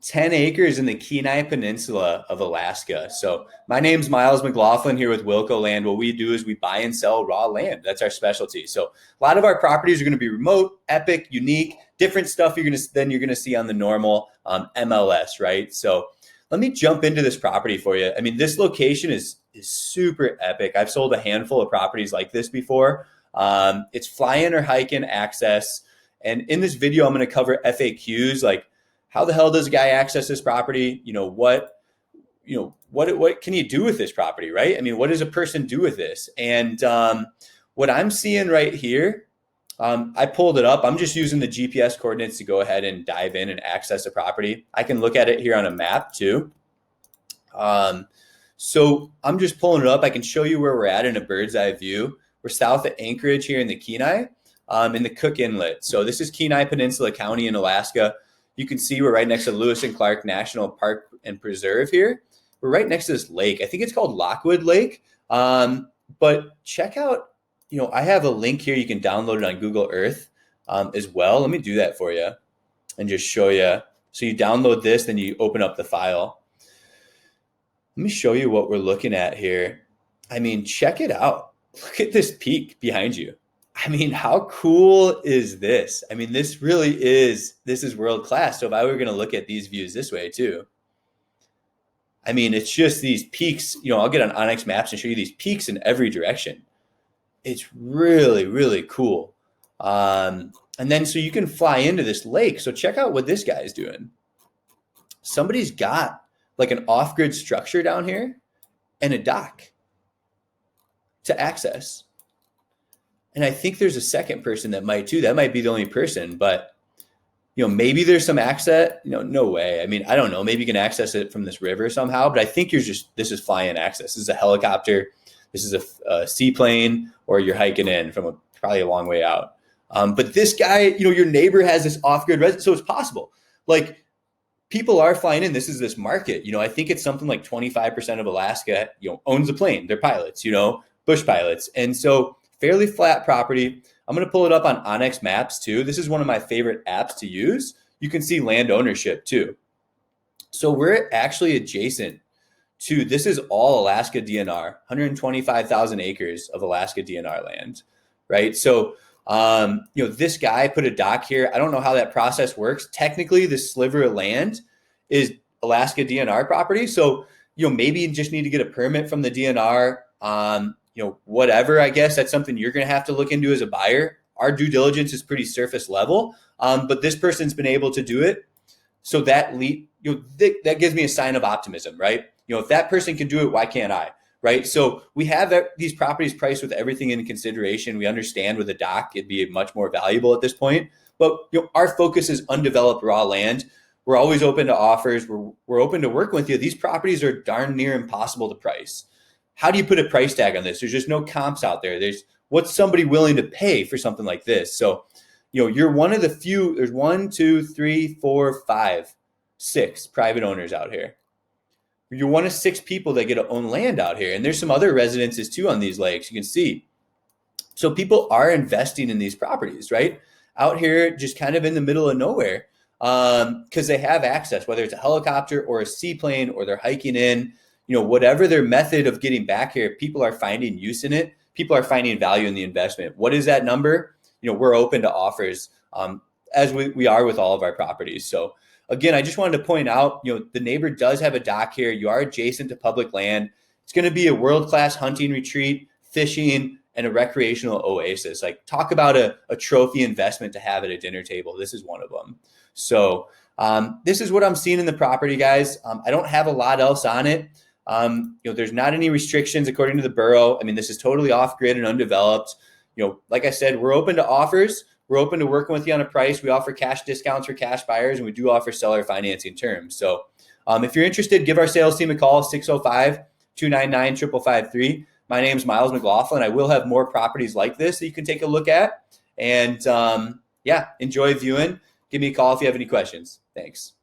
10 acres in the Kenai Peninsula of Alaska. So my name's Miles McLaughlin here with Wilco Land. What we do is we buy and sell raw land. That's our specialty. So a lot of our properties are going to be remote, epic, unique, different stuff you're going to see on the normal MLS, right? So let me jump into this property for you. I mean, this location is super epic. I've sold a handful of properties like this before. It's fly-in or hike-in access. And in this video, I'm going to cover FAQs like, how the hell does a guy access this property? What can you do with this property, right? I mean, what does a person do with this? And what I'm seeing right here, I pulled it up. I'm just using the GPS coordinates to go ahead and dive in and access the property. I can look at it here on a map too. So I'm just pulling it up. I can show you where we're at in a bird's eye view. We're south of Anchorage here in the Kenai, in the Cook Inlet. So this is Kenai Peninsula County in Alaska. You can see we're right next to Lewis and Clark National Park and Preserve here. We're right next to this lake. I think it's called Lockwood Lake. But check out, I have a link here. You can download it on Google Earth as well. Let me do that for you and just show you. So you download this, then you open up the file. Let me show you what we're looking at here. I mean, check it out. Look at this peak behind you. I mean, how cool is this? I mean, this is world class. So if I were going to look at these views this way too, I mean, it's just these peaks, I'll get on Onyx Maps and show you these peaks in every direction. It's really, really cool. And then so you can fly into this lake. So check out what this guy is doing. Somebody's got like an off-grid structure down here and a dock to access. And I think there's a second person that might too. That might be the only person, but maybe there's some access. No way. I mean, I don't know. Maybe you can access it from this river somehow, but I think this is fly-in access. This is a helicopter. This is a seaplane, or you're hiking in from probably a long way out. But this guy, your neighbor has this off-grid residence, so it's possible. Like, people are flying in. This is this market. I think it's something like 25% of Alaska, owns a plane. They're pilots, bush pilots. And so fairly flat property. I'm going to pull it up on Onyx Maps too. This is one of my favorite apps to use. You can see land ownership too. So we're actually adjacent to, this is all Alaska DNR, 125,000 acres of Alaska DNR land, right? So, this guy put a dock here. I don't know how that process works. Technically, this sliver of land is Alaska DNR property. So, maybe you just need to get a permit from the DNR. Whatever, I guess that's something you're going to have to look into as a buyer. Our due diligence is pretty surface level, but this person's been able to do it. So that gives me a sign of optimism, right? If that person can do it, why can't I, right? So we have these properties priced with everything in consideration. We understand with a dock, it'd be much more valuable at this point, but our focus is undeveloped raw land. We're always open to offers. We're open to working with you. These properties are darn near impossible to price. How do you put a price tag on this? There's just no comps out there. What's somebody willing to pay for something like this? So, you're one of the few. There's 1, 2, 3, 4, 5, 6 private owners out here. You're one of 6 people that get to own land out here. And there's some other residences too on these lakes. You can see. So people are investing in these properties, right? Out here, just kind of in the middle of nowhere, because they have access, whether it's a helicopter or a seaplane, or they're hiking in. Whatever their method of getting back here, people are finding use in it. People are finding value in the investment. What is that number? We're open to offers, as we are with all of our properties. So again, I just wanted to point out, the neighbor does have a dock here. You are adjacent to public land. It's going to be a world-class hunting retreat, fishing, and a recreational oasis. Like, talk about a trophy investment to have at a dinner table. This is one of them. So this is what I'm seeing in the property, guys. I don't have a lot else on it. There's not any restrictions according to the borough. I mean, this is totally off grid and undeveloped. Like I said, we're open to offers. We're open to working with you on a price. We offer cash discounts for cash buyers, and we do offer seller financing terms. So if you're interested, give our sales team a call, 605-299-5553. My name's Miles McLaughlin. I will have more properties like this that you can take a look at. And enjoy viewing. Give me a call if you have any questions. Thanks.